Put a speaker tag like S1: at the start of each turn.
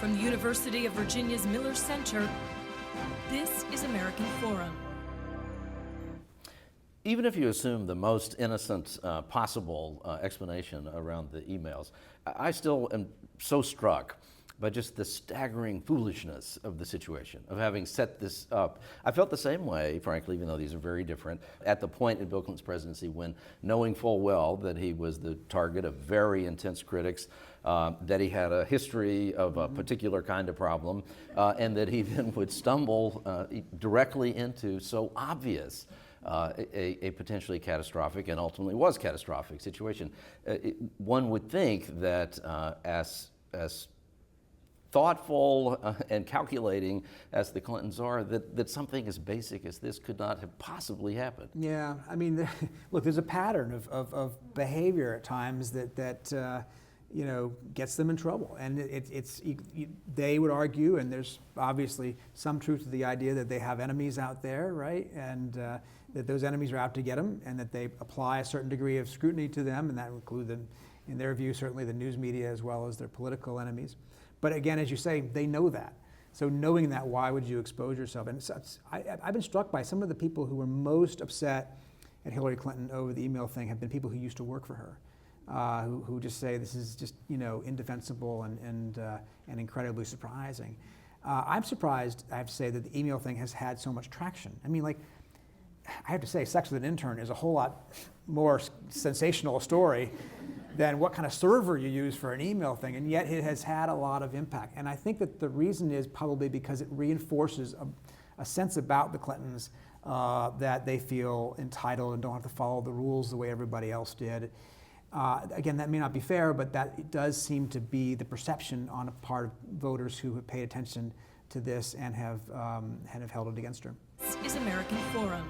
S1: From the University of Virginia's Miller Center, this is American Forum.
S2: Even if you assume the most innocent possible explanation around the emails, I still am so struck by just the staggering foolishness of the situation, of having set this up. I felt the same way, frankly, even though these are very different, at the point in Bill Clinton's presidency when, knowing full well that he was the target of very intense critics, that he had a history of a particular kind of problem, and that he then would stumble directly into so obvious a potentially catastrophic, and ultimately was catastrophic situation. One would think that as thoughtful and calculating as the Clintons are, that something as basic as this could not have possibly happened.
S3: Yeah, I mean, look, there's a pattern of behavior at times that gets them in trouble, and they would argue, and there's obviously some truth to the idea that they have enemies out there, right, and that those enemies are out to get them, and that they apply a certain degree of scrutiny to them, and that would include them, in their view, certainly the news media as well as their political enemies. But again, as you say, they know that. So knowing that, why would you expose yourself? And I've been struck by some of the people who were most upset at Hillary Clinton over the email thing have been people who used to work for her, who just say this is just indefensible and incredibly surprising. I'm surprised, I have to say, that the email thing has had so much traction. I mean, like, I have to say, sex with an intern is a whole lot more sensational a story than what kind of server you use for an email thing, and yet it has had a lot of impact. And I think that the reason is probably because it reinforces a sense about the Clintons that they feel entitled and don't have to follow the rules the way everybody else did. Again, that may not be fair, but that it does seem to be the perception on a part of voters who have paid attention to this and have held it against her.
S1: This is American Forum.